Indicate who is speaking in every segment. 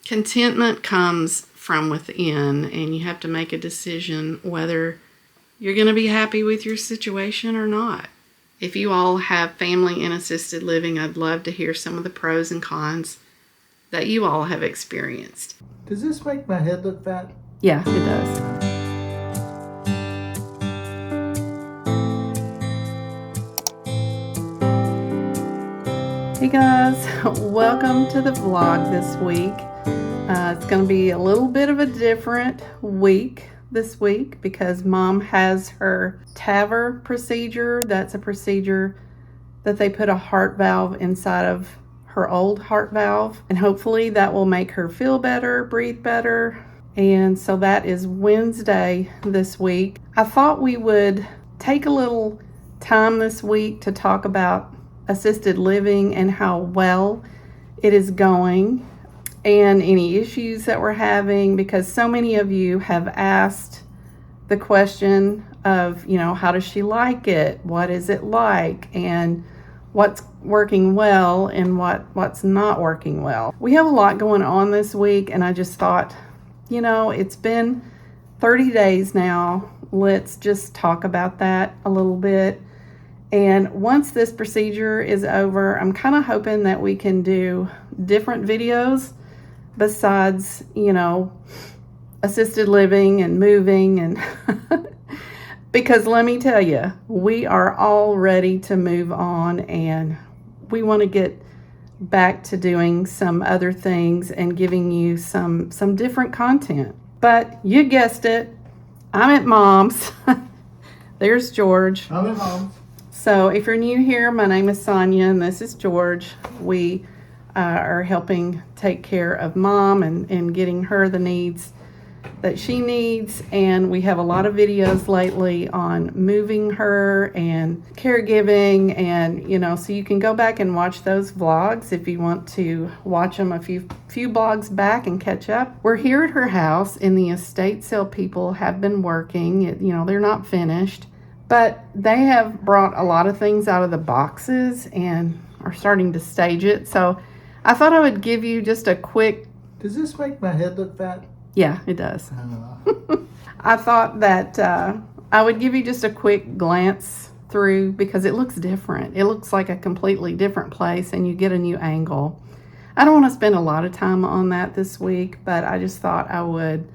Speaker 1: Contentment comes from within, and you have to make a decision whether you're going to be happy with your situation or not. If you all have family in assisted living, I'd love to hear some of the pros and cons that you all have experienced.
Speaker 2: Does this make my head look fat?
Speaker 1: Yeah, it does. Hey guys, welcome to the vlog this week. It's going to be a little bit of a different week this week because Mom has her TAVR procedure. That's a procedure that they put a heart valve inside of her old heart valve, and hopefully that will make her feel better, breathe better. And so that is Wednesday this week. I thought we would take a little time this week to talk about assisted living and how well it is going and any issues that we're having, because so many of you have asked the question of, how does she like it? What is it like? And what's working well and what's not working well. We have a lot going on this week, and I just thought, it's been 30 days now. Let's just talk about that a little bit. And once this procedure is over, I'm kind of hoping that we can do different videos besides, assisted living and moving, and because let me tell you, we are all ready to move on, and we want to get back to doing some other things and giving you some different content. But you guessed it, I'm at Mom's. There's George.
Speaker 2: I'm at Mom's.
Speaker 1: So if you're new here, my name is Sonia and this is George. We are helping take care of Mom and getting her the needs that she needs. And we have a lot of videos lately on moving her and caregiving, and so you can go back and watch those vlogs if you want to watch them a few vlogs back and catch up. We're here at her house, and the estate sale people have been working. They're not finished, but they have brought a lot of things out of the boxes and are starting to stage it. So I thought I would give you just a quick...
Speaker 2: Does this make my head look fat?
Speaker 1: Yeah, it does. I thought that I would give you just a quick glance through because it looks different. It looks like a completely different place, and you get a new angle. I don't want to spend a lot of time on that this week, but I just thought I would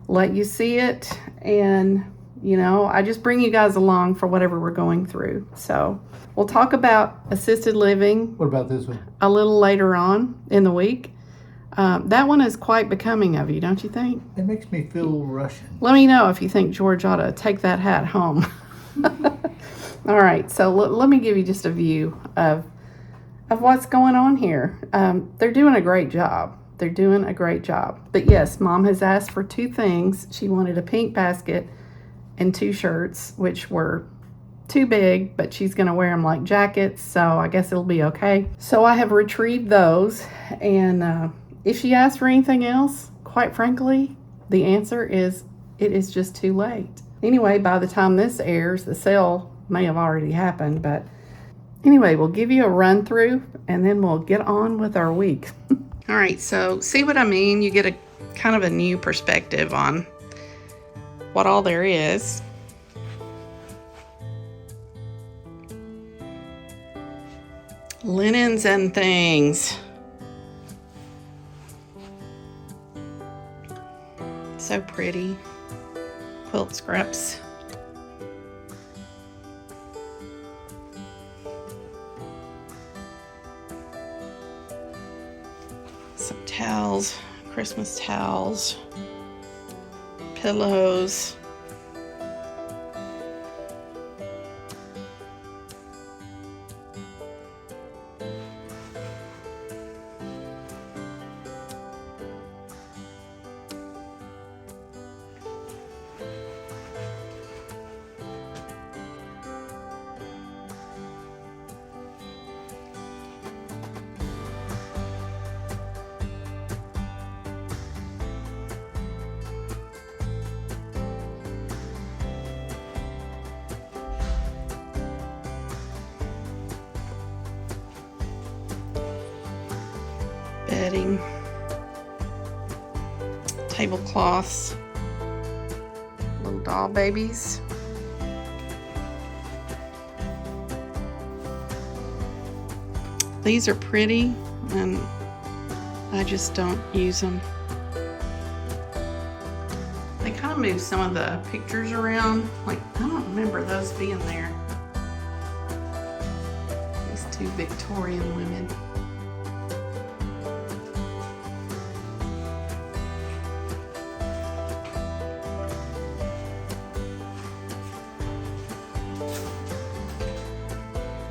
Speaker 1: let you see it, and I just bring you guys along for whatever we're going through. So we'll talk about assisted living.
Speaker 2: What about this one?
Speaker 1: A little later on in the week. That one is quite becoming of you, don't you think?
Speaker 2: It makes me feel Russian.
Speaker 1: Let me know if you think George ought to take that hat home. All right, so let me give you just a view of what's going on here. They're doing a great job. They're doing a great job. But yes, Mom has asked for two things. She wanted a pink basket and 2 shirts, which were too big, but she's going to wear them like jackets, so I guess it'll be okay. So I have retrieved those, and if she asks for anything else, quite frankly, the answer is it is just too late. Anyway, by the time this airs, the sale may have already happened, but anyway, we'll give you a run through and then we'll get on with our week. All right, so see what I mean? You get a kind of a new perspective on what all there is. Linens and things. So pretty. Quilt scraps. Some towels, Christmas towels, pillows. bedding. tablecloths, little doll babies. These are pretty, and I just don't use them. They kind of moved some of the pictures around. Like, I don't remember those being there. These two Victorian women.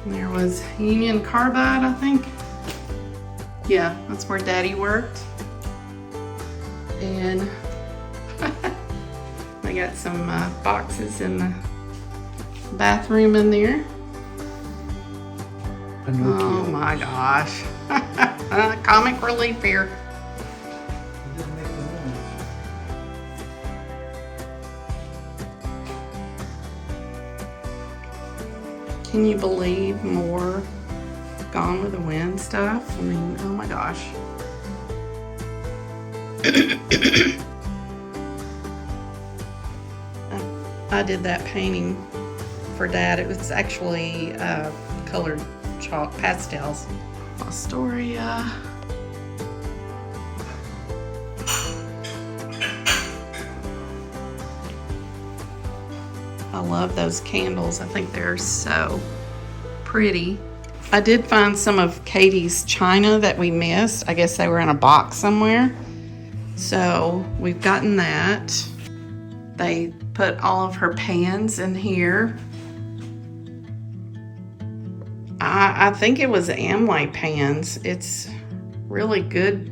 Speaker 1: And there was Union Carbide, I think. Yeah, that's where Daddy worked. And I got some boxes in the bathroom in there.
Speaker 2: Pinocchio.
Speaker 1: Oh my gosh. Comic relief here.
Speaker 2: It didn't make the noise.
Speaker 1: Can you believe more Gone with the Wind stuff? I mean, oh my gosh. I did that painting for Dad. It was actually colored chalk pastels. Astoria. I love those candles. I think they're so pretty. I did find some of Katie's china that we missed. I guess they were in a box somewhere. So we've gotten that. They put all of her pans in here. I think it was Amway pans. It's really good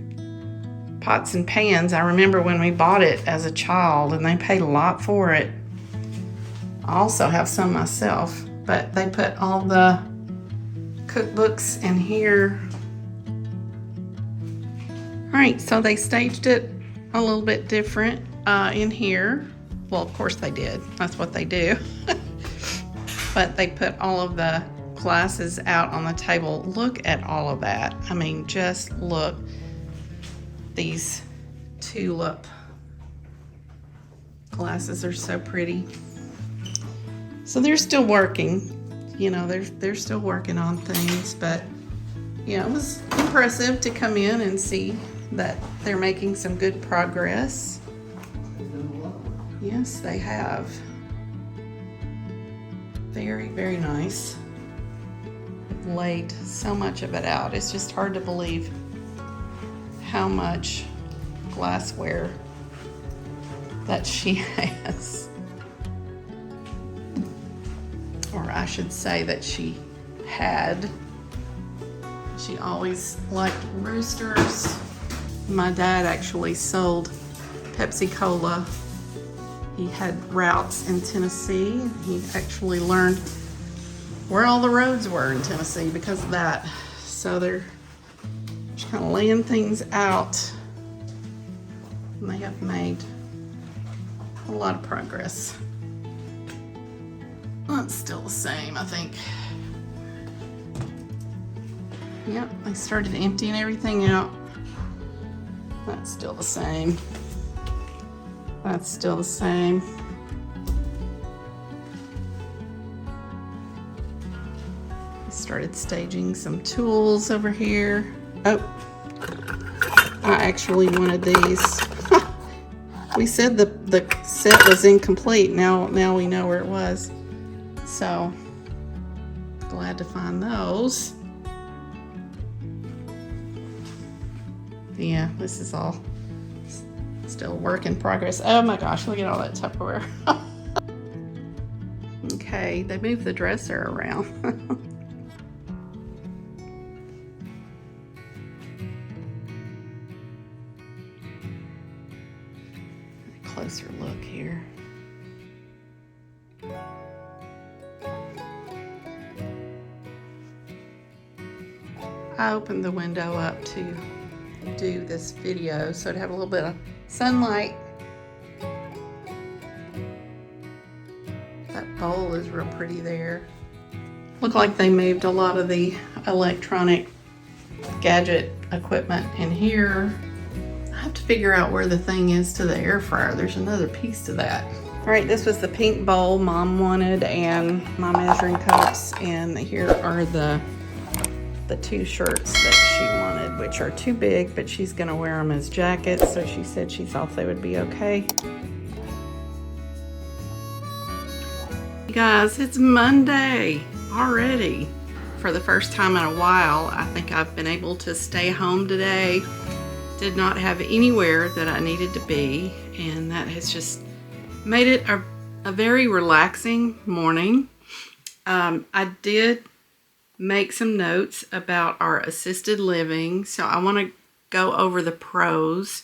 Speaker 1: pots and pans. I remember when we bought it as a child and they paid a lot for it. I also have some myself, but they put all the cookbooks in here. All right, so they staged it a little bit different in here. Well, of course they did. That's what they do. But they put all of the glasses out on the table. Look at all of that. I mean, just look. These tulip glasses are so pretty. So they're still working. You know, they're still working on things, but you know, it was impressive to come in and see that they're making some good progress. Yes, they have. Very, very nice. Laid so much of it out. It's just hard to believe how much glassware that she has. Or I should say that she had. She always liked roosters. My dad actually sold Pepsi Cola. He had routes in Tennessee. He actually learned where all the roads were in Tennessee because of that. So they're just kind of laying things out. And they have made a lot of progress. Well, it's still the same, I think. Yep, I started emptying everything out. That's still the same. That's still the same. I started staging some tools over here. Oh, I actually wanted these. We said the set was incomplete. Now we know where it was. So, glad to find those. Yeah, this is all still a work in progress. Oh my gosh, look at all that Tupperware. Okay, they moved the dresser around. A closer look here. I opened the window up to do this video so to have a little bit of sunlight. That bowl is real pretty there. Look like they moved a lot of the electronic gadget equipment in here. I have to figure out where the thing is to the air fryer. There's another piece to that. All right, this was the pink bowl Mom wanted and my measuring cups, and here are the two shirts that she wanted, which are too big, but she's gonna wear them as jackets, so she said she thought they would be okay. You guys, it's Monday already. For the first time in a while, I think I've been able to stay home today. Did not have anywhere that I needed to be, and that has just made it a very relaxing morning. I did make some notes about our assisted living, so I want to go over the pros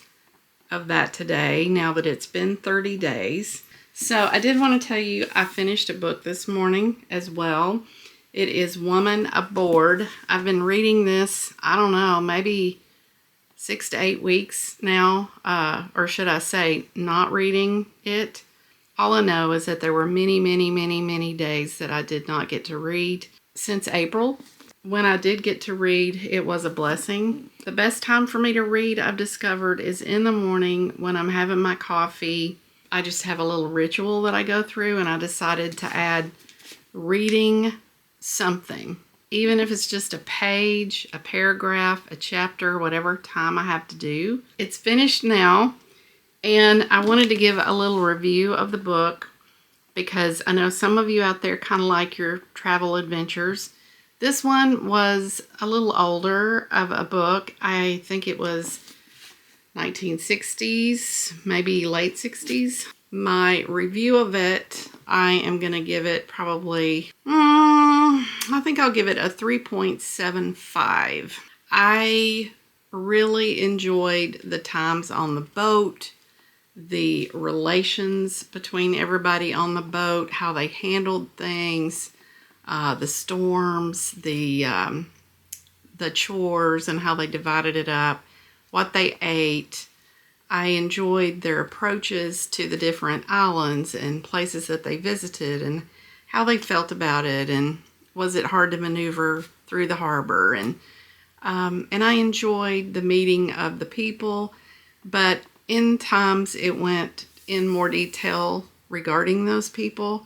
Speaker 1: of that today now that it's been 30 days. So I did want to tell you I finished a book this morning as well. It is Woman Aboard. I've been reading this, I don't know, maybe 6 to 8 weeks now, or should I say not reading it. All I know is that there were many days that I did not get to read since April. When I did get to read, it was a blessing. The best time for me to read, I've discovered, is in the morning when I'm having my coffee. I just have a little ritual that I go through, and I decided to add reading something. Even if it's just a page, a paragraph, a chapter, whatever time I have to do. It's finished now, and I wanted to give a little review of the book because I know some of you out there kind of like your travel adventures. This one was a little older of a book. I think it was 1960s, maybe late 60s. My review of it, I am going to give it probably, I think I'll give it a 3.75. I really enjoyed the times on the boat, the relations between everybody on the boat, how they handled things, the storms, the chores and how they divided it up, what they ate. I enjoyed their approaches to the different islands and places that they visited and how they felt about it, and was it hard to maneuver through the harbor, and I enjoyed the meeting of the people, but in times it went in more detail regarding those people,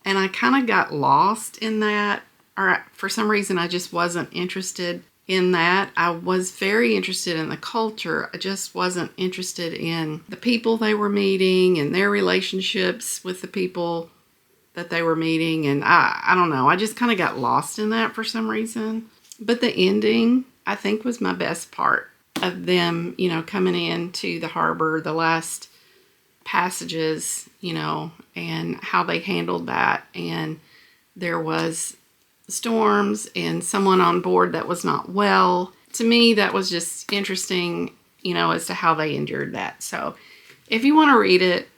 Speaker 1: and I kind of got lost in that, or for some reason I just wasn't interested in that. I was very interested in the culture. I just wasn't interested in the people they were meeting and their relationships with the people that they were meeting. And I don't know, I just kind of got lost in that for some reason. But the ending, I think, was my best part of them, coming into the harbor, the last passages, and how they handled that. And there was storms and someone on board that was not well. To me, that was just interesting, as to how they endured that. So if you want to read it,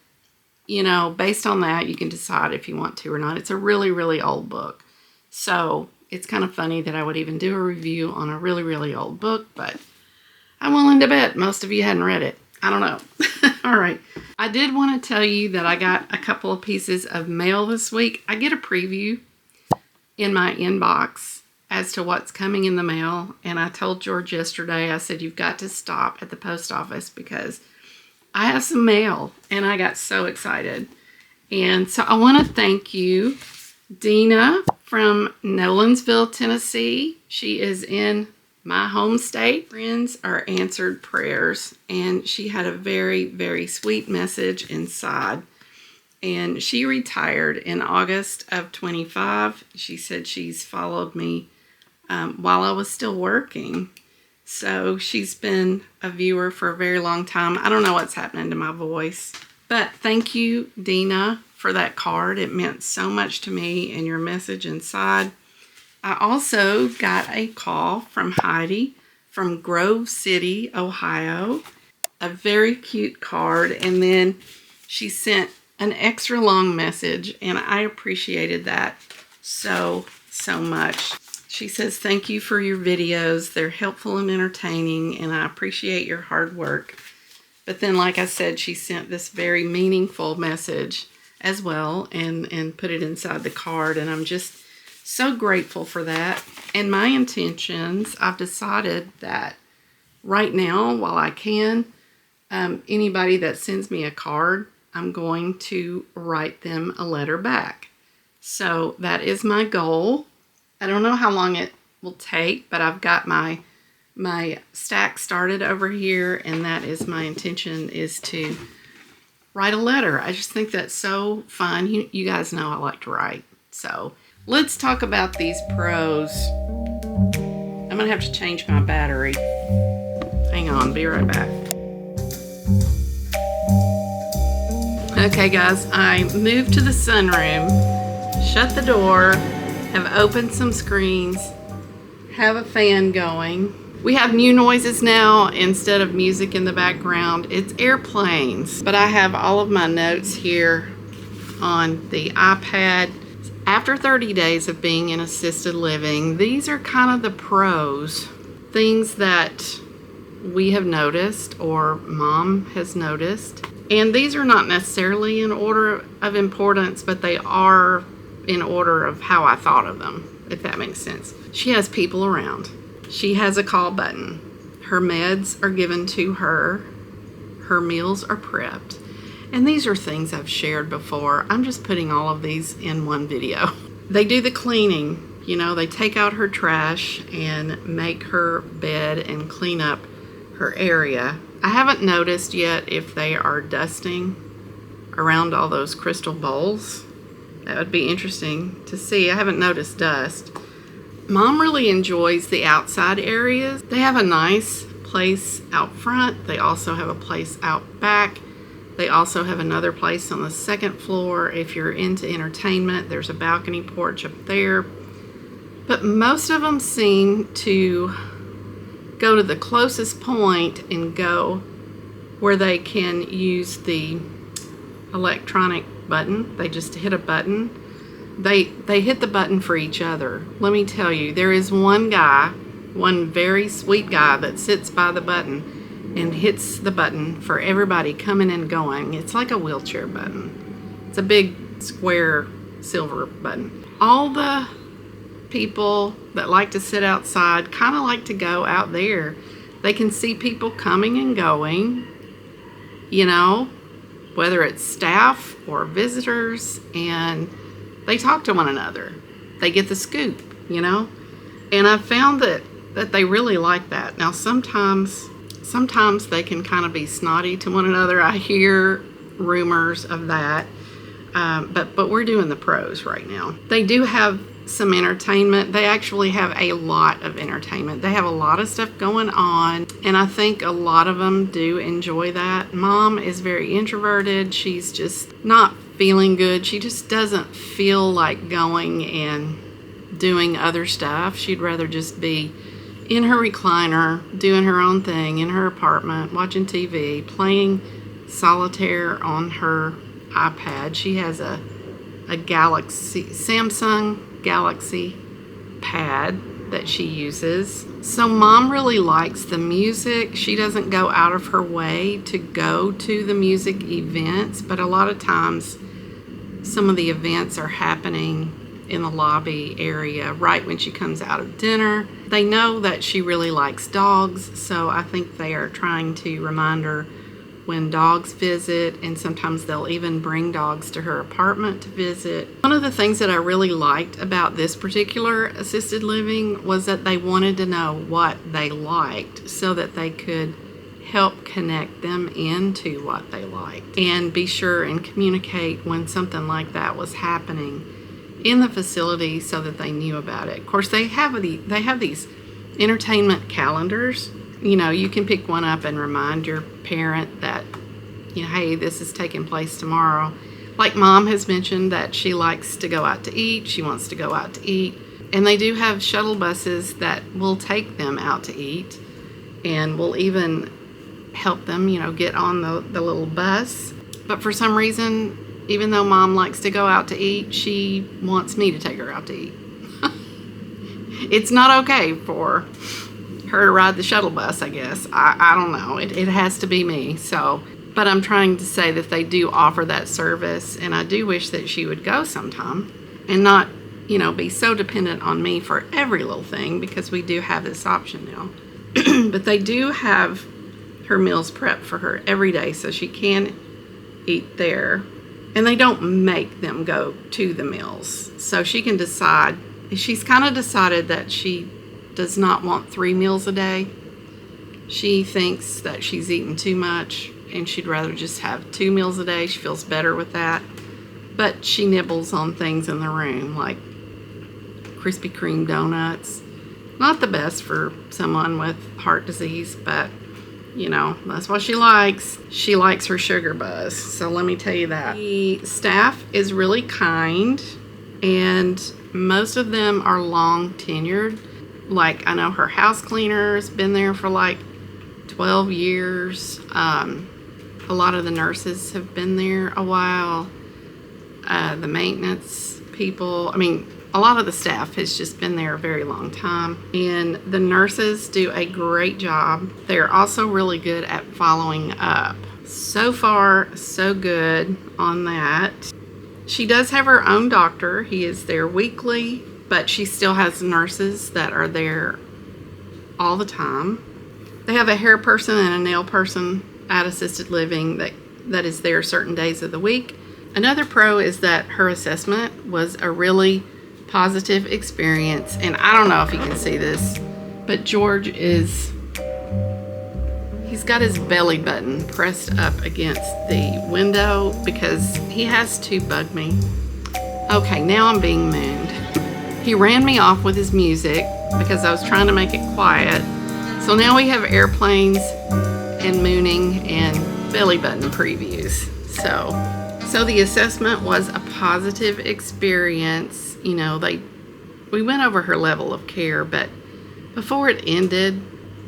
Speaker 1: based on that, you can decide if you want to or not. It's a really old book. So it's kind of funny that I would even do a review on a really old book, but I'm willing to bet most of you hadn't read it. I don't know. All right. I did want to tell you that I got a couple of pieces of mail this week. I get a preview in my inbox as to what's coming in the mail, and I told George yesterday, I said, you've got to stop at the post office because I have some mail, and I got so excited. And so I want to thank you, Dina from Nolensville, Tennessee. She is in my home state. Friends are answered prayers, and she had a very sweet message inside. And she retired in August of 25. She said she's followed me while I was still working. So she's been a viewer for a very long time. I don't know what's happening to my voice. But thank you, Dina, for that card. It meant so much to me and your message inside. I also got a call from Heidi from Grove City, Ohio. A very cute card. And then she sent an extra long message, and I appreciated that so much. She says, thank you for your videos. They're helpful and entertaining, and I appreciate your hard work. But then, like I said, she sent this very meaningful message as well and put it inside the card, and I'm just so grateful for that. And my intentions, I've decided that right now, while I can, Anybody that sends me a card, I'm going to write them a letter back. So that is my goal. I don't know how long it will take, but I've got my stack started over here, and that is my intention, is to write a letter. I just think that's so fun. You guys know I like to write. So let's talk about these pros. I'm gonna have to change my battery. Hang on, be right back. Okay guys, I moved to the sunroom, shut the door, have opened some screens, have a fan going. We have new noises now. Instead of music in the background, it's airplanes. But I have all of my notes here on the iPad. After 30 days of being in assisted living, these are kind of the pros, things that we have noticed or Mom has noticed. And these are not necessarily in order of importance, but they are in order of how I thought of them, if that makes sense. She has people around. She has a call button. Her meds are given to her. Her meals are prepped. And these are things I've shared before. I'm just putting all of these in one video. They do the cleaning. You know, they take out her trash and make her bed and clean up her area. I haven't noticed yet if they are dusting around all those crystal bowls. That would be interesting to see. I haven't noticed dust. Mom really enjoys the outside areas. They have a nice place out front. They also have a place out back. They also have another place on the second floor. If you're into entertainment, there's a balcony porch up there. But most of them seem to go to the closest point and go where they can use the electronic button. They just hit a button. They hit the button for each other. Let me tell you, there is one guy, one very sweet guy that sits by the button and hits the button for everybody coming and going. It's like a wheelchair button. It's a big square silver button. All the people that like to sit outside kind of like to go out there. They can see people coming and going, you know, whether it's staff or visitors, and they talk to one another. They get the scoop, you know? And I've found that they really like that. Now, sometimes they can kind of be snotty to one another. I hear rumors of that. But we're doing the pros right now. They do have some entertainment. They actually have a lot of entertainment. They have a lot of stuff going on, and I think a lot of them do enjoy that. Mom is very introverted. She's just not feeling good. She just doesn't feel like going and doing other stuff. She'd rather just be in her recliner, doing her own thing in her apartment, watching TV, playing solitaire on her iPad. She has a Samsung Galaxy pad that she uses. So Mom really likes the music. She doesn't go out of her way to go to the music events, but a lot of times some of the events are happening in the lobby area right when she comes out of dinner. They know that she really likes dogs, so I think they are trying to remind her when dogs visit, and sometimes they'll even bring dogs to her apartment to visit. One of the things that I really liked about this particular assisted living was that they wanted to know what they liked so that they could help connect them into what they liked and be sure and communicate when something like that was happening in the facility so that they knew about it. Of course, they have these entertainment calendars. You know, you can pick one up and remind your parent that, you know, hey, this is taking place tomorrow. Like Mom has mentioned that she likes to go out to eat. She wants to go out to eat. And they do have shuttle buses that will take them out to eat and will even help them, you know, get on the little bus. But for some reason, even though Mom likes to go out to eat, she wants me to take her out to eat. It's not okay for her to ride the shuttle bus, I guess. I don't know. It has to be me. So, but I'm trying to say that they do offer that service, and I do wish that she would go sometime and not, you know, be so dependent on me for every little thing, because we do have this option now. But they do have her meals prepped for her every day so she can eat there. And they don't make them go to the meals. So she can decide. She's kind of decided that she does not want 3 meals a day. She thinks that she's eating too much and she'd rather just have 2 meals a day. She feels better with that. But she nibbles on things in the room like Krispy Kreme donuts. Not the best for someone with heart disease, but you know, that's what she likes. She likes her sugar buzz. So let me tell you that. The staff is really kind, and most of them are long tenured. Like, I know her house cleaner's been there for like 12 years. A lot of the nurses have been there a while. The maintenance people, a lot of the staff has just been there a very long time, and the nurses do a great job. They're also really good at following up. So far, so good on that. She does have her own doctor. He is there weekly, but she still has nurses that are there all the time. They have a hair person and a nail person at assisted living that is there certain days of the week. Another pro is that her assessment was a really positive experience, and I don't know if you can see this, but George he's got his belly button pressed up against the window because he has to bug me. Okay, now I'm being mooned. He ran me off with his music because I was trying to make it quiet. So now we have airplanes and mooning and belly button previews. So the assessment was a positive experience. You know, we went over her level of care, but before it ended,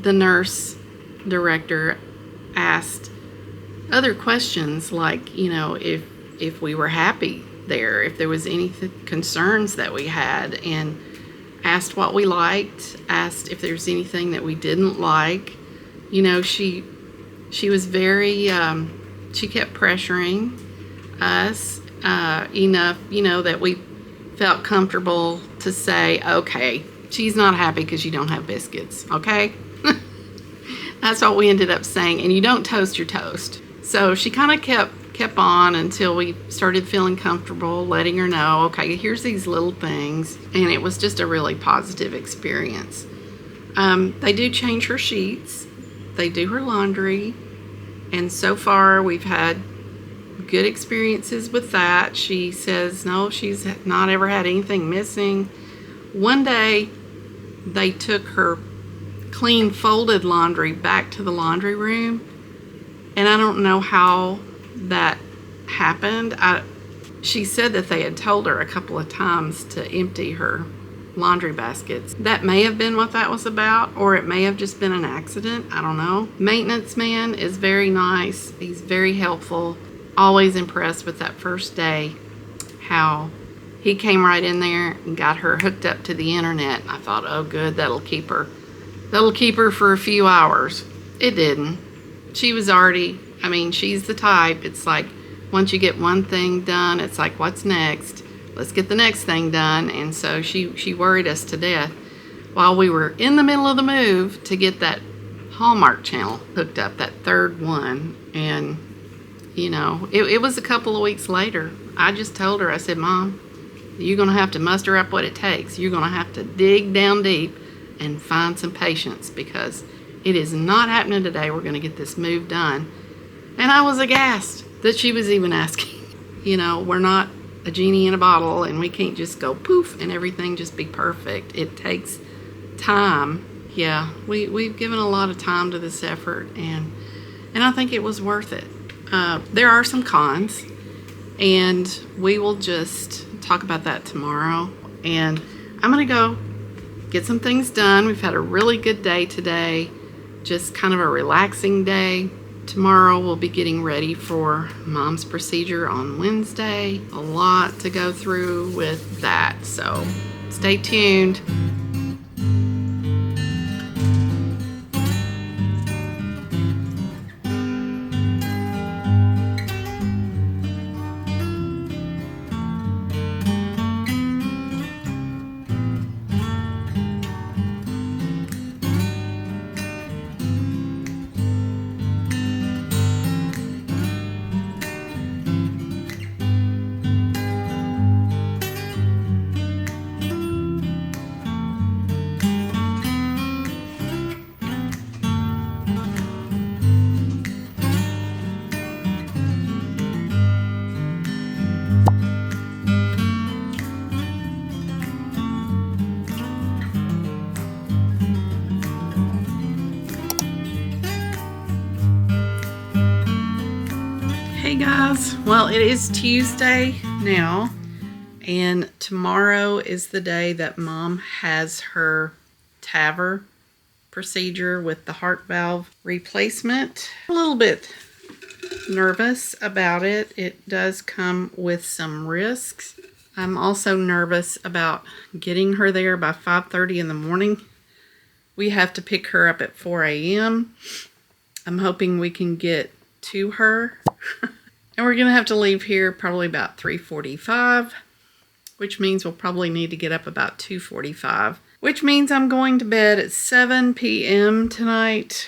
Speaker 1: the nurse director asked other questions like, you know, if we were happy there, if there was any concerns that we had, and asked what we liked, asked if there's anything that we didn't like. You know, she was very, she kept pressuring us enough, you know, that we felt comfortable to say, okay, she's not happy because you don't have biscuits, okay? That's what we ended up saying, and you don't toast your toast. So she kind of kept on until we started feeling comfortable letting her know, okay, here's these little things, and it was just a really positive experience. They do change her sheets, they do her laundry, and so far we've had good experiences with that. She says no, she's not ever had anything missing. One day they took her clean folded laundry back to the laundry room, and I don't know how that happened. She said that they had told her a couple of times to empty her laundry baskets. That may have been what that was about, or it may have just been an accident. I don't know. Maintenance man is very nice. He's very helpful. Always impressed with that first day, how he came right in there and got her hooked up to the internet. I thought, oh good, that'll keep her for a few hours. It didn't. She was already, she's the type, it's like once you get one thing done, it's like, what's next? Let's get the next thing done. And so she worried us to death while we were in the middle of the move to get that Hallmark channel hooked up, that third one. And you know, it was a couple of weeks later. I just told her, I said, Mom, you're going to have to muster up what it takes. You're going to have to dig down deep and find some patience, because it is not happening today. We're going to get this move done. And I was aghast that she was even asking. You know, we're not a genie in a bottle, and we can't just go poof and everything just be perfect. It takes time. Yeah, we've given a lot of time to this effort, and I think it was worth it. There are some cons, and we will just talk about that tomorrow. And I'm going to go get some things done. We've had a really good day today, just kind of a relaxing day. Tomorrow we'll be getting ready for Mom's procedure on Wednesday. A lot to go through with that, so stay tuned. Hey guys, well, it is Tuesday now, and tomorrow is the day that Mom has her TAVR procedure with the heart valve replacement. A little bit nervous about it. It does come with some risks. I'm also nervous about getting her there by 5:30 in the morning. We have to pick her up at 4 a.m. I'm hoping we can get to her. And we're going to have to leave here probably about 3:45, which means we'll probably need to get up about 2:45, which means I'm going to bed at 7 p.m. tonight.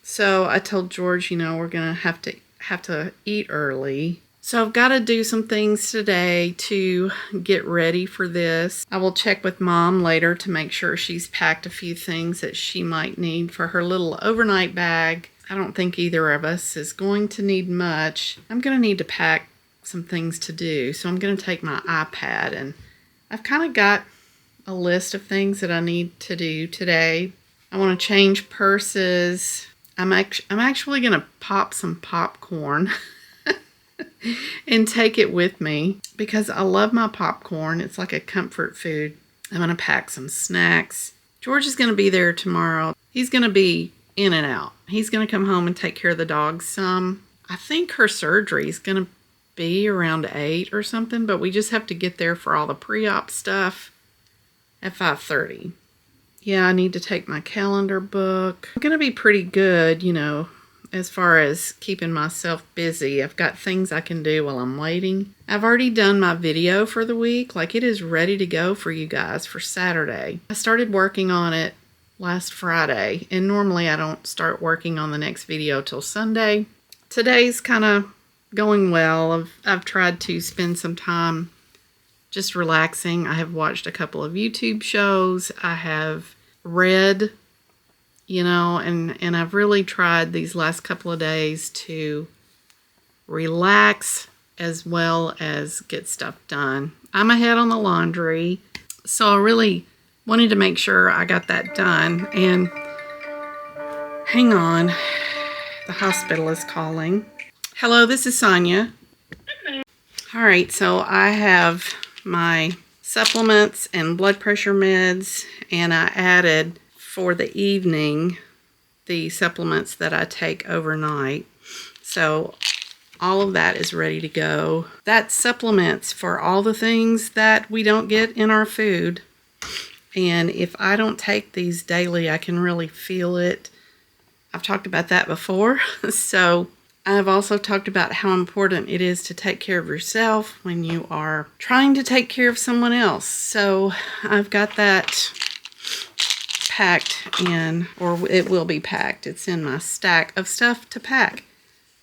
Speaker 1: So I told George, we're going to have to eat early. So I've got to do some things today to get ready for this. I will check with Mom later to make sure she's packed a few things that she might need for her little overnight bag. I don't think either of us is going to need much. I'm going to need to pack some things to do. So I'm going to take my iPad, and I've kind of got a list of things that I need to do today. I want to change purses. I'm actually going to pop some popcorn and take it with me because I love my popcorn. It's like a comfort food. I'm going to pack some snacks. George is going to be there tomorrow. He's going to be in and out. He's going to come home and take care of the dogs some. I think her surgery is going to be around 8 or something, but we just have to get there for all the pre-op stuff at 5:30. Yeah, I need to take my calendar book. I'm going to be pretty good, as far as keeping myself busy. I've got things I can do while I'm waiting. I've already done my video for the week. Like, it is ready to go for you guys for Saturday. I started working on it last Friday, and normally I don't start working on the next video till Sunday. Today's kind of going well. I've tried to spend some time just relaxing. I have watched a couple of YouTube shows. I have read, and I've really tried these last couple of days to relax as well as get stuff done. I'm ahead on the laundry, so I really wanted to make sure I got that done. And hang on, the hospital is calling. Hello, this is Sonia. All right, so I have my supplements and blood pressure meds, and I added for the evening the supplements that I take overnight. So all of that is ready to go. That's supplements for all the things that we don't get in our food. And if I don't take these daily, I can really feel it. I've talked about that before. So I've also talked about how important it is to take care of yourself when you are trying to take care of someone else. So I've got that packed in, or it will be packed. It's in my stack of stuff to pack.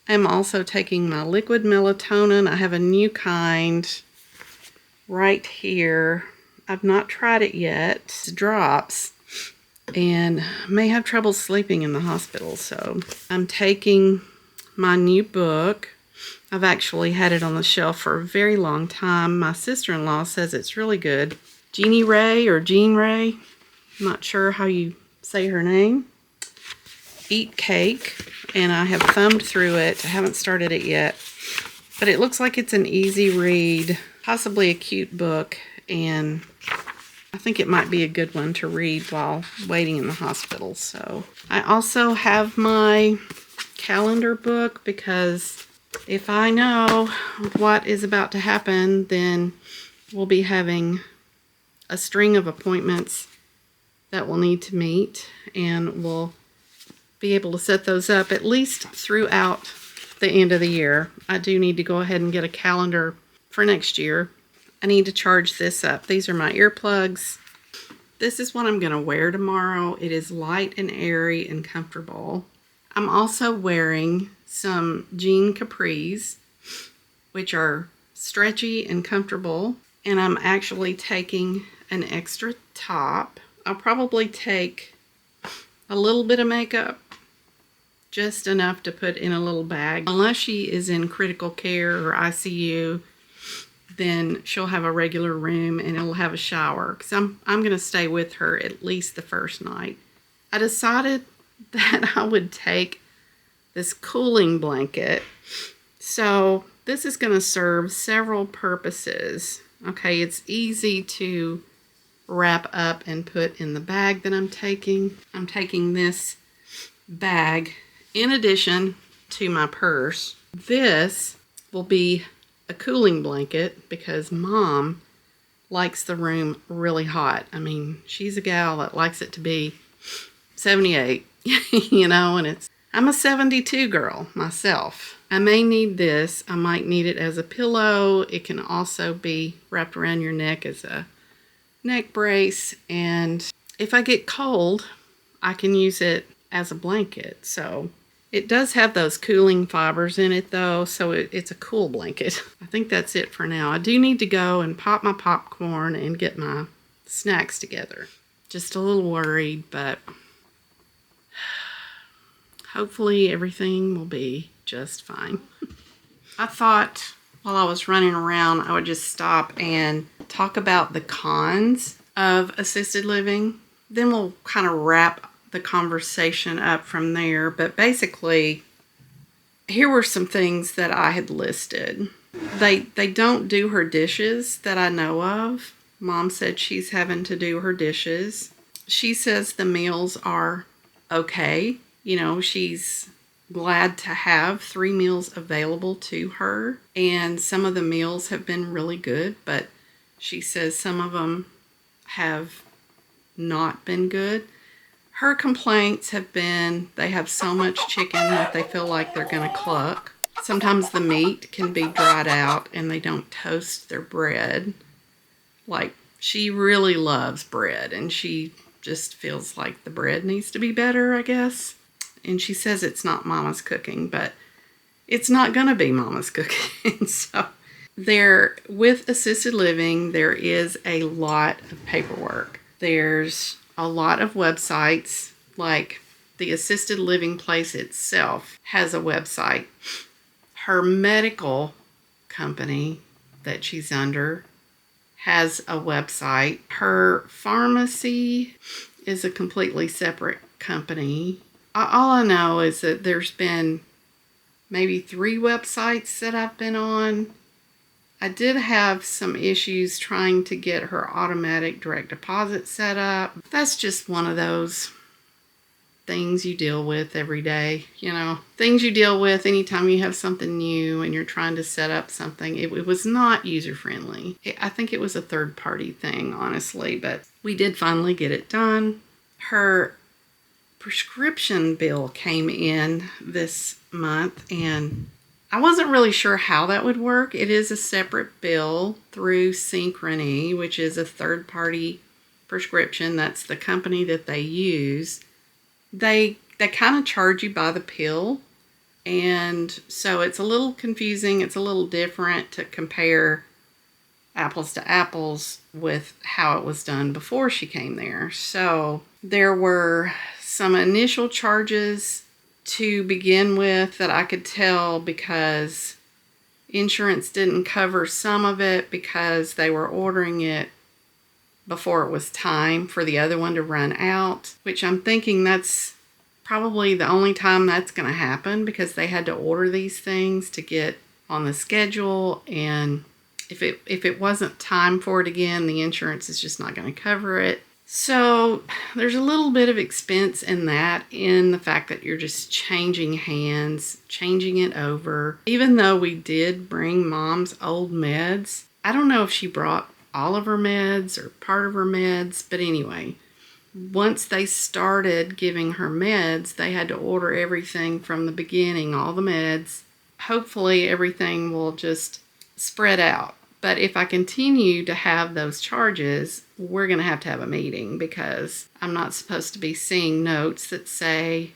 Speaker 1: I'm also taking my liquid melatonin. I have a new kind right here. I've not tried it yet. It's drops, and may have trouble sleeping in the hospital. So I'm taking my new book. I've actually had it on the shelf for a very long time. My sister-in-law says it's really good. Jeannie Ray or Jean Ray, I'm not sure how you say her name. Eat Cake, and I have thumbed through it. I haven't started it yet, but it looks like it's an easy read, possibly a cute book, and I think it might be a good one to read while waiting in the hospital. So I also have my calendar book, because if I know what is about to happen, then we'll be having a string of appointments that we'll need to meet, and we'll be able to set those up at least throughout the end of the year. I do need to go ahead and get a calendar for next year. I need to charge this up. These are my earplugs. This is what I'm going to wear tomorrow. It is light and airy and comfortable. I'm also wearing some jean capris, which are stretchy and comfortable. And I'm actually taking an extra top. I'll probably take a little bit of makeup, just enough to put in a little bag. Unless she is in critical care or ICU, then she'll have a regular room and it'll have a shower, because I'm going to stay with her at least the first night. I decided that I would take this cooling blanket So this is going to serve several purposes. Okay, it's easy to wrap up and put in the bag that I'm taking. I'm taking this bag in addition to my purse. This will be a cooling blanket because Mom likes the room really hot. I mean, she's a gal that likes it to be 78, and I'm a 72 girl myself. I may need this. I might need it as a pillow. It can also be wrapped around your neck as a neck brace. And if I get cold, I can use it as a blanket. So it does have those cooling fibers in it though, so it's a cool blanket. I think that's it for now. I do need to go and pop my popcorn and get my snacks together. Just a little worried, but hopefully everything will be just fine. I thought while I was running around, I would just stop and talk about the cons of assisted living. Then we'll kind of wrap the conversation up from there. But basically, here were some things that I had listed. They don't do her dishes that I know of. Mom said she's having to do her dishes. She says the meals are okay. She's glad to have 3 meals available to her. And some of the meals have been really good, but she says some of them have not been good. Her complaints have been they have so much chicken that they feel like they're going to cluck. Sometimes the meat can be dried out and they don't toast their bread. Like, she really loves bread and she just feels like the bread needs to be better, I guess. And she says it's not Mama's cooking, but it's not going to be Mama's cooking. So with assisted living, there is a lot of paperwork. There's a lot of websites, like the assisted living place itself has a website. Her medical company that she's under has a website. Her pharmacy is a completely separate company. All I know is that there's been maybe 3 websites that I've been on. I did have some issues trying to get her automatic direct deposit set up. That's just one of those things you deal with every day, things you deal with anytime you have something new and you're trying to set up something. It was not user-friendly. I think it was a third-party thing, honestly, but we did finally get it done. Her prescription bill came in this month and I wasn't really sure how that would work. It is a separate bill through Synchrony, which is a third-party prescription. That's the company that they use. They kind of charge you by the pill, and so it's a little confusing. It's a little different to compare apples to apples with how it was done before she came there. So there were some initial charges to begin with that I could tell because insurance didn't cover some of it because they were ordering it before it was time for the other one to run out, which I'm thinking that's probably the only time that's going to happen because they had to order these things to get on the schedule, and if it wasn't time for it again, the insurance is just not going to cover it. So there's a little bit of expense in that, in the fact that you're just changing hands, changing it over. Even though we did bring Mom's old meds, I don't know if she brought all of her meds or part of her meds, but anyway, once they started giving her meds, they had to order everything from the beginning, all the meds. Hopefully everything will just spread out. But if I continue to have those charges, we're going to have a meeting because I'm not supposed to be seeing notes that say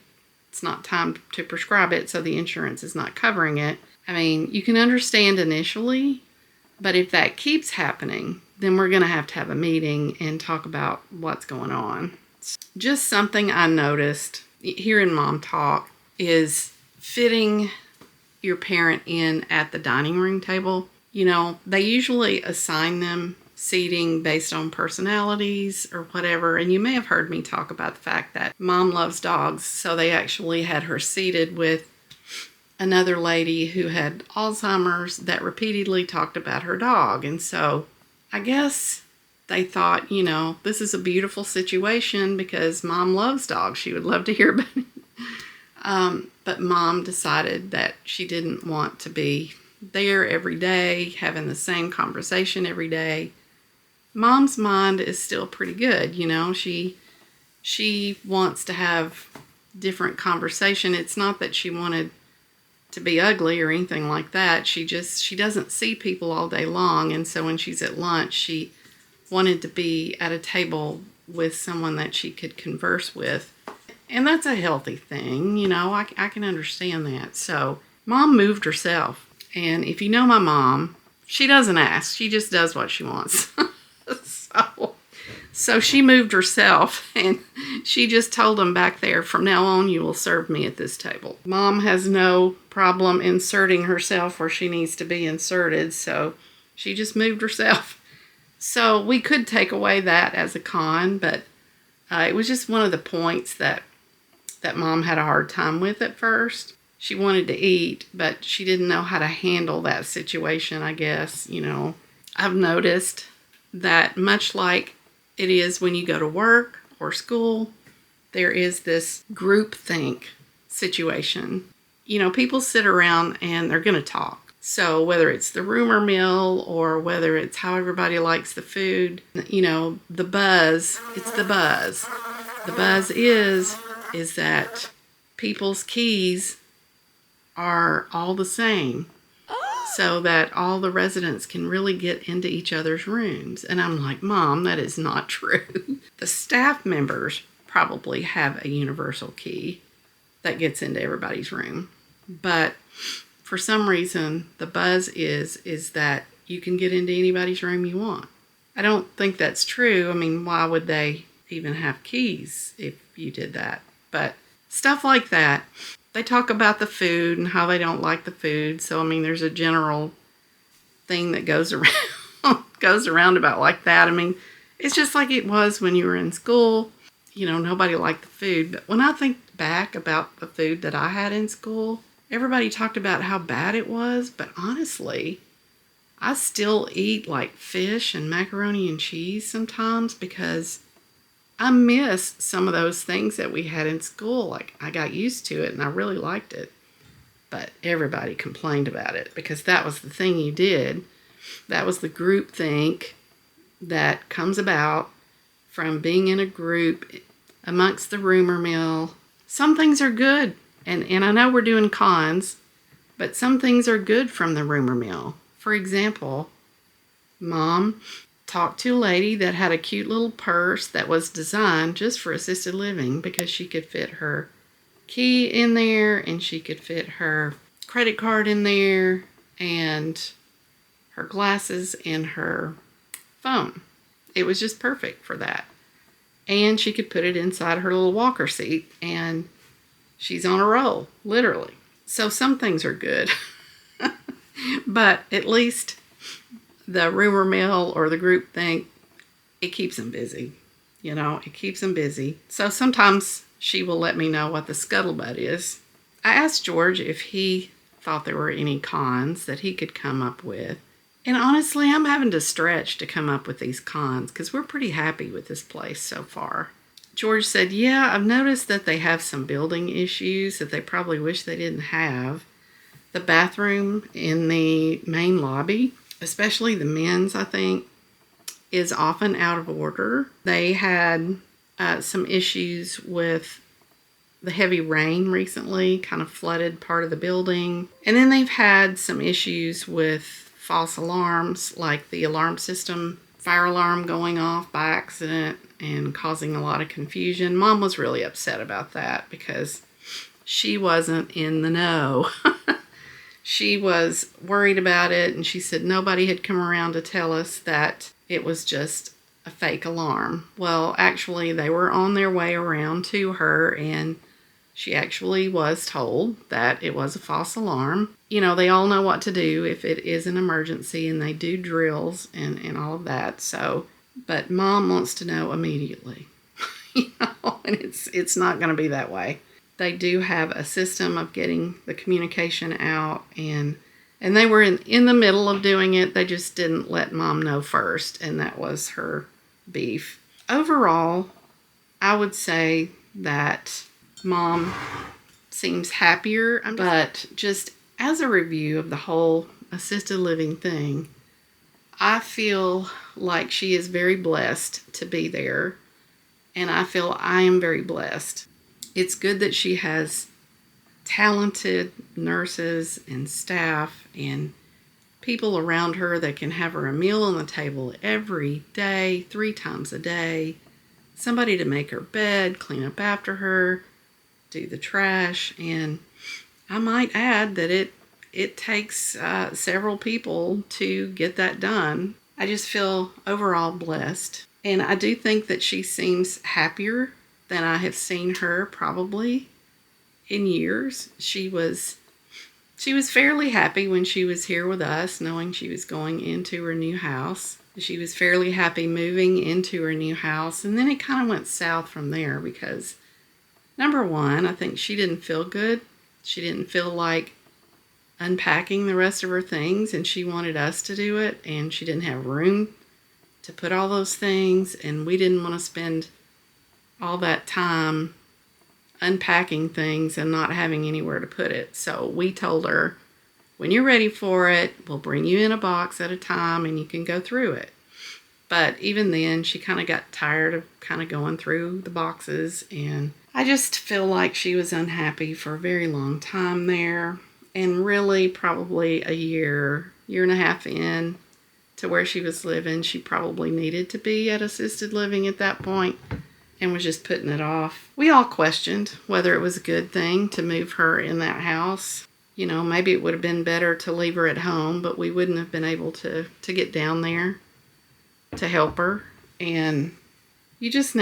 Speaker 1: it's not time to prescribe it, so the insurance is not covering it. I mean, you can understand initially, but if that keeps happening, then we're going to have a meeting and talk about what's going on. Just something I noticed hearing Mom talk is fitting your parent in at the dining room table. They usually assign them seating based on personalities or whatever. And you may have heard me talk about the fact that Mom loves dogs. So they actually had her seated with another lady who had Alzheimer's that repeatedly talked about her dog. And so I guess they thought, this is a beautiful situation because Mom loves dogs. She would love to hear about it. But Mom decided that she didn't want to be there every day, having the same conversation every day. Mom's mind is still pretty good, She wants to have different conversation. It's not that she wanted to be ugly or anything like that. She doesn't see people all day long, and so when she's at lunch, she wanted to be at a table with someone that she could converse with. And that's a healthy thing, I can understand that. So Mom moved herself. And if you know my mom, she doesn't ask. She just does what she wants. So she moved herself, and she just told them back there, from now on, you will serve me at this table. Mom has no problem inserting herself where she needs to be inserted, so she just moved herself. So we could take away that as a con, but it was just one of the points that Mom had a hard time with at first. She wanted to eat, but she didn't know how to handle that situation, I guess. I've noticed that much like it is when you go to work or school, there is this groupthink situation. People sit around and they're going to talk. So whether it's the rumor mill or whether it's how everybody likes the food, the buzz, it's the buzz. The buzz is that people's keys are all the same, so that all the residents can really get into each other's rooms. And I'm like, Mom, that is not true. The staff members probably have a universal key that gets into everybody's room. But for some reason, the buzz is that you can get into anybody's room you want. I don't think that's true. I mean, why would they even have keys if you did that? But stuff like that. They talk about the food and how they don't like the food. So, I mean, there's a general thing that goes around about like that. I mean, it's just like it was when you were in school. Nobody liked the food. But when I think back about the food that I had in school, everybody talked about how bad it was. But honestly, I still eat like fish and macaroni and cheese sometimes because I miss some of those things that we had in school. Like, I got used to it and I really liked it. But everybody complained about it because that was the thing you did. That was the group think that comes about from being in a group amongst the rumor mill. Some things are good. And I know we're doing cons, but some things are good from the rumor mill. For example, Mom talked to a lady that had a cute little purse that was designed just for assisted living because she could fit her key in there and she could fit her credit card in there and her glasses and her phone. It was just perfect for that. And she could put it inside her little walker seat and she's on a roll, literally. So some things are good. But at least the rumor mill or the group think, it keeps them busy. It keeps them busy. So sometimes she will let me know what the scuttlebutt is. I asked George if he thought there were any cons that he could come up with. And honestly, I'm having to stretch to come up with these cons because we're pretty happy with this place so far. George said, yeah, I've noticed that they have some building issues that they probably wish they didn't have. The bathroom in the main lobby, especially the men's, I think, is often out of order. They had some issues with the heavy rain recently, kind of flooded part of the building. And then they've had some issues with false alarms, like the alarm system, fire alarm going off by accident and causing a lot of confusion. Mom was really upset about that because she wasn't in the know. She was worried about it, and she said nobody had come around to tell us that it was just a fake alarm. Well, actually, they were on their way around to her, and she actually was told that it was a false alarm. They all know what to do if it is an emergency, and they do drills and all of that. So, but Mom wants to know immediately, and it's not going to be that way. they do have a system of getting the communication out, and they were in the middle of doing it. They just didn't let Mom know first, and that was her beef. Overall, I would say that Mom seems happier, but just as a review of the whole assisted living thing, I feel like she is very blessed to be there, and I feel I am very blessed. It's good that she has talented nurses and staff and people around her that can have her a meal on the table every day, 3 times a day, somebody to make her bed, clean up after her, do the trash. And I might add that it takes several people to get that done. I just feel overall blessed. And I do think that she seems happier than I have seen her probably in years. She was fairly happy when she was here with us, knowing she was going into her new house. She was fairly happy moving into her new house. And then it kind of went south from there because, number one, I think she didn't feel good. She didn't feel like unpacking the rest of her things, and she wanted us to do it, and she didn't have room to put all those things, and we didn't want to spend all that time unpacking things and not having anywhere to put it. So we told her, when you're ready for it, we'll bring you in a box at a time and you can go through it. But even then, she kind of got tired of kind of going through the boxes, and I just feel like she was unhappy for a very long time there. And really, probably a year and a half in to where she was living, she probably needed to be at assisted living at that point and was just putting it off. We all questioned whether it was a good thing to move her in that house. You know, maybe it would have been better to leave her at home, but we wouldn't have been able to get down there to help her. And you just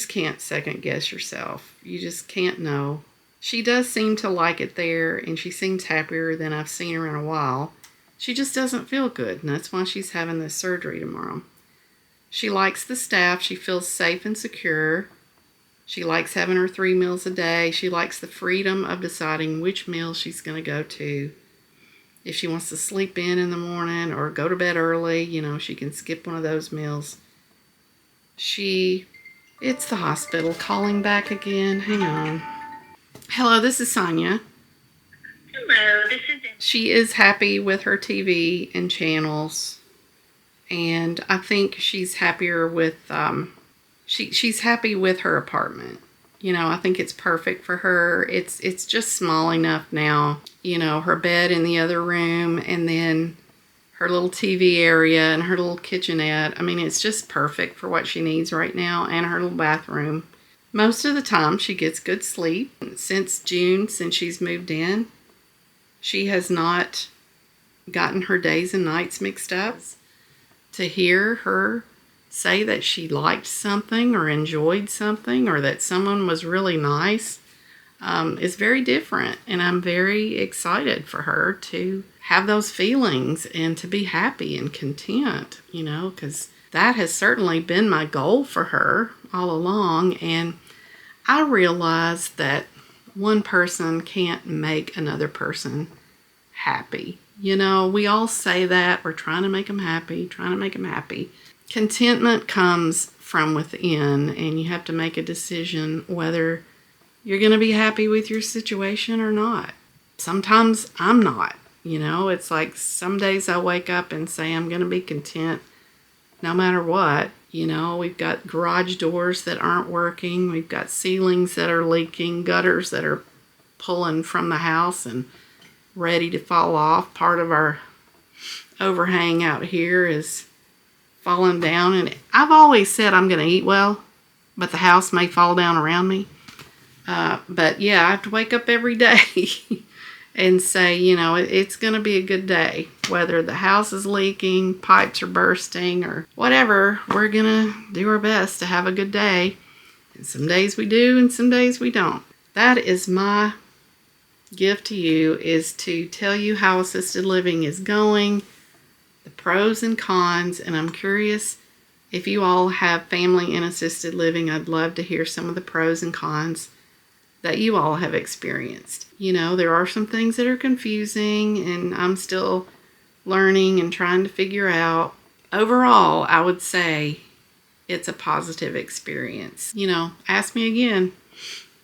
Speaker 1: can't second guess yourself. You just can't know. She does seem to like it there, and she seems happier than I've seen her in a while. She just doesn't feel good, and that's why she's having this surgery tomorrow. She likes the staff. She feels safe and secure. She likes having her 3 meals a day. She likes the freedom of deciding which meal she's going to go to. If she wants to sleep in the morning or go to bed early, you know, she can skip one of those meals. It's the hospital calling back again. Hang on. Hello, this is Sonia.
Speaker 3: Hello, this is...
Speaker 1: She is happy with her TV and channels, and I think she's happier with, she's happy with her apartment. You know, I think it's perfect for her. It's just small enough now. You know, her bed in the other room, and then her little TV area and her little kitchenette. I mean, it's just perfect for what she needs right now, and her little bathroom. Most of the time, she gets good sleep. Since June, since she's moved in, she has not gotten her days and nights mixed up. To hear her say that she liked something or enjoyed something or that someone was really nice is very different. And I'm very excited for her to have those feelings and to be happy and content, you know, because that has certainly been my goal for her all along. And I realize that one person can't make another person happy. You know, we all say that. We're trying to make them happy, Contentment comes from within, and you have to make a decision whether you're going to be happy with your situation or not. Sometimes I'm not. You know, it's like some days I wake up and say I'm going to be content no matter what. You know, we've got garage doors that aren't working. We've got ceilings that are leaking, gutters that are pulling from the house and ready to fall off. Part of our overhang out here is falling down. And I've always said I'm going to eat well, but the house may fall down around me. But yeah, I have to wake up every day and say, you know, it's going to be a good day. Whether the house is leaking, pipes are bursting, or whatever, we're going to do our best to have a good day. And some days we do and some days we don't. That is my gift to you, is to tell you how assisted living is going, the pros and cons, and I'm curious if you all have family in assisted living. I'd love to hear some of the pros and cons that you all have experienced. You know, there are some things that are confusing, and I'm still learning and trying to figure out. Overall, I would say it's a positive experience. You know, ask me again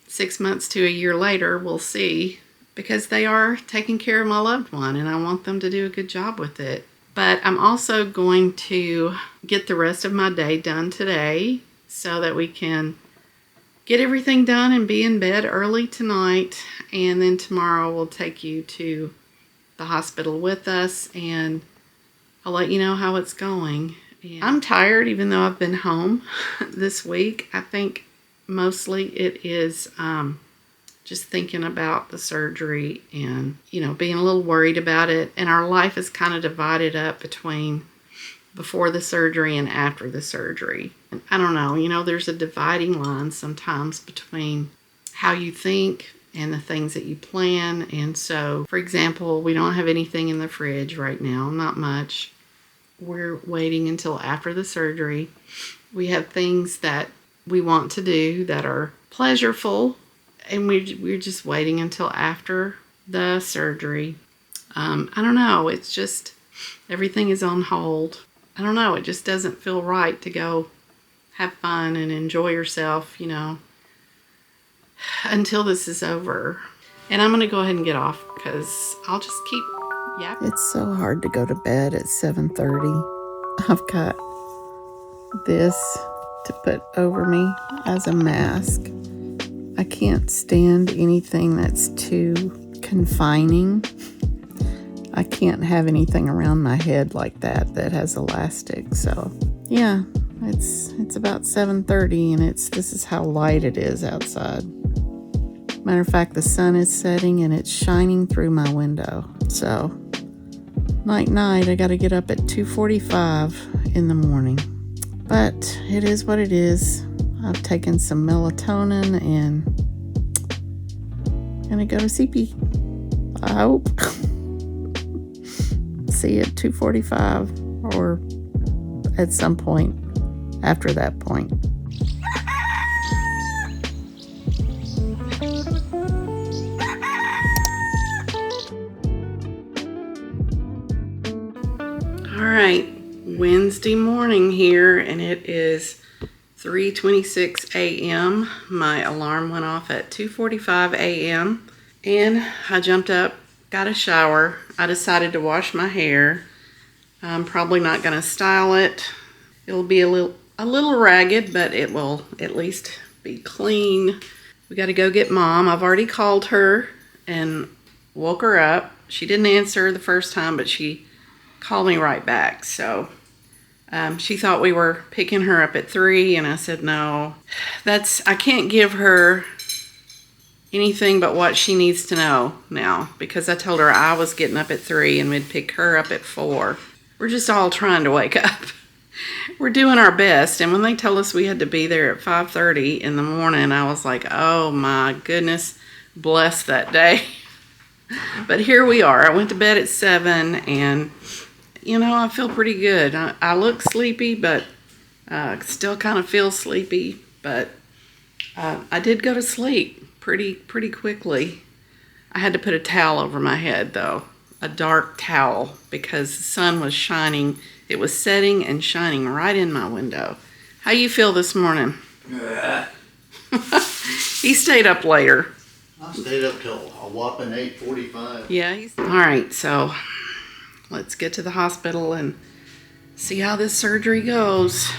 Speaker 1: 6 months to a year later, we'll see, because they are taking care of my loved one and I want them to do a good job with it. But I'm also going to get the rest of my day done today so that we can get everything done and be in bed early tonight. And then tomorrow we'll take you to the hospital with us and I'll let you know how it's going. And I'm tired even though I've been home this week. I think mostly it is just thinking about the surgery and, you know, being a little worried about it. And our life is kind of divided up between before the surgery and after the surgery. And I don't know, you know, there's a dividing line sometimes between how you think and the things that you plan. And so, for example, we don't have anything in the fridge right now, not much. We're waiting until after the surgery. We have things that we want to do that are pleasureful, and we're just waiting until after the surgery. I don't know. It's just everything is on hold. I don't know. It just doesn't feel right to go have fun and enjoy yourself, you know, until this is over. And I'm going to go ahead and get off because I'll just keep yapping. It's so hard to go to bed at 7:30. I've got this to put over me as a mask. I can't stand anything that's too confining. I can't have anything around my head like that has elastic. So yeah, it's about 7:30 and this is how light it is outside. Matter of fact, the sun is setting and it's shining through my window. So night, I got to get up at 2:45 in the morning. But it is what it is. I've taken some melatonin and I'm gonna go to CP. I hope. See you at 2:45 or at some point after that point. All right, Wednesday morning here, and it is 3:26 a.m. My alarm went off at 2:45 a.m. and I jumped up, got a shower. I decided to wash my hair. I'm probably not going to style it. It'll be a little ragged, but it will at least be clean. We got to go get Mom. I've already called her and woke her up. She didn't answer the first time, but she called me right back. So she thought we were picking her up at 3, and I said no. I can't give her anything but what she needs to know now, because I told her I was getting up at 3 and we'd pick her up at 4. We're just all trying to wake up. We're doing our best, and when they told us we had to be there at 5:30 in the morning, I was like, oh my goodness, bless that day. But here we are. I went to bed at 7, and you know, I feel pretty good. I look sleepy, but still kind of feel sleepy. But I did go to sleep pretty quickly. I had to put a towel over my head, though, a dark towel, because the sun was shining. It was setting and shining right in my window. How you feel this morning? He stayed up later.
Speaker 2: I stayed up till a whopping 8:45.
Speaker 1: Yeah. All right, so let's get to the hospital and see how this surgery goes.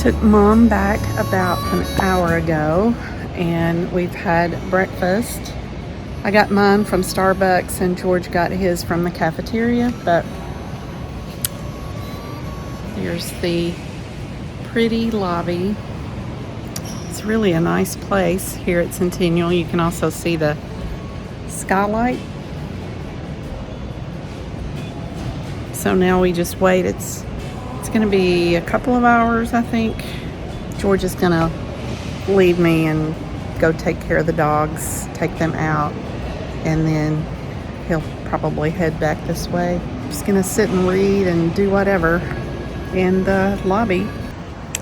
Speaker 1: Took Mom back about an hour ago, and we've had breakfast. I got mine from Starbucks and George got his from the cafeteria, but here's the pretty lobby. It's really a nice place here at Centennial. You can also see the skylight. So now we just wait. It's going to be a couple of hours, I think. George is going to leave me and go take care of the dogs, take them out, and then he'll probably head back this way. Just going to sit and read and do whatever in the lobby.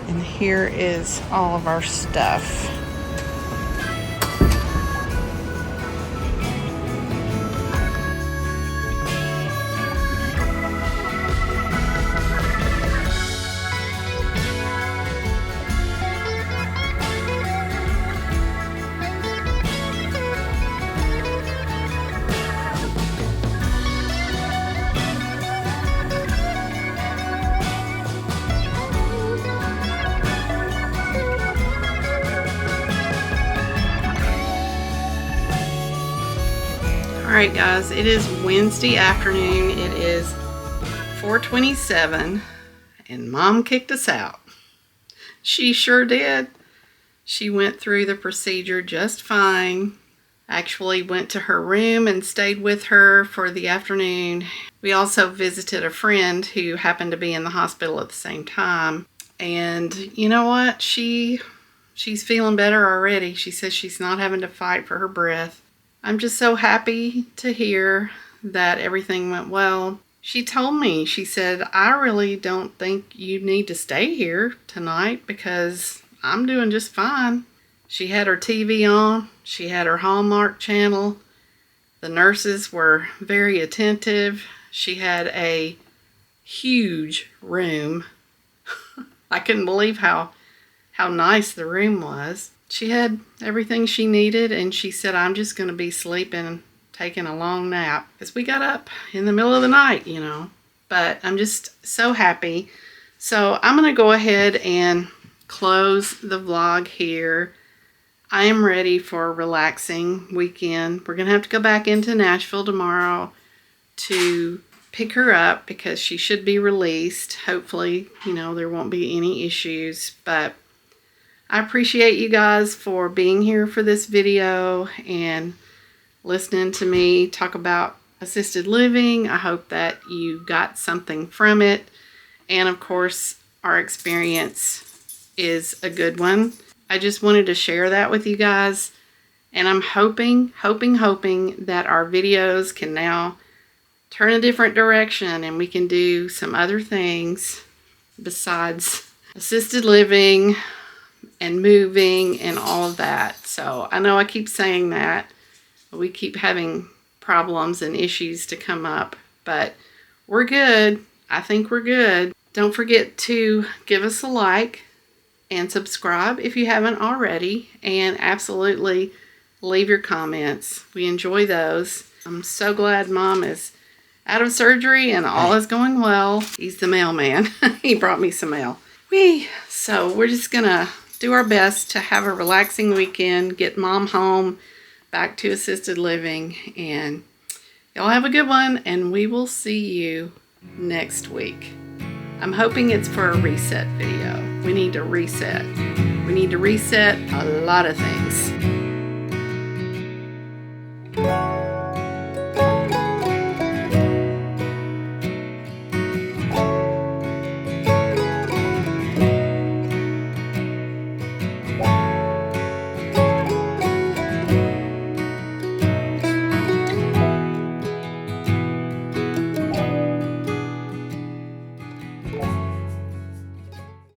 Speaker 1: And here is all of our stuff. Alright guys, it is Wednesday afternoon. It is 4:27 and Mom kicked us out. She sure did. She went through the procedure just fine. Actually went to her room and stayed with her for the afternoon. We also visited a friend who happened to be in the hospital at the same time. And you know what? She's feeling better already. She says she's not having to fight for her breath. I'm just so happy to hear that everything went well. She told me, she said, I really don't think you need to stay here tonight because I'm doing just fine. She had her TV on. She had her Hallmark channel. The nurses were very attentive. She had a huge room. I couldn't believe how nice the room was. She had everything she needed, and she said, I'm just going to be sleeping, taking a long nap. Because we got up in the middle of the night, you know. But I'm just so happy. So I'm going to go ahead and close the vlog here. I am ready for a relaxing weekend. We're going to have to go back into Nashville tomorrow to pick her up because she should be released. Hopefully, you know, there won't be any issues. But I appreciate you guys for being here for this video and listening to me talk about assisted living. I hope that you got something from it. And of course, our experience is a good one. I just wanted to share that with you guys. And I'm hoping that our videos can now turn a different direction and we can do some other things besides assisted living and moving and all of that. So I know I keep saying that. We keep having problems and issues to come up, but we're good. I think we're good. Don't forget to give us a like and subscribe if you haven't already, and absolutely leave your comments. We enjoy those. I'm so glad Mom is out of surgery and all is going well. He's the mailman. He brought me some mail. So we're just gonna do our best to have a relaxing weekend, get Mom home, back to assisted living, and y'all have a good one, and we will see you next week. I'm hoping it's for a reset video. We need to reset. We need to reset a lot of things.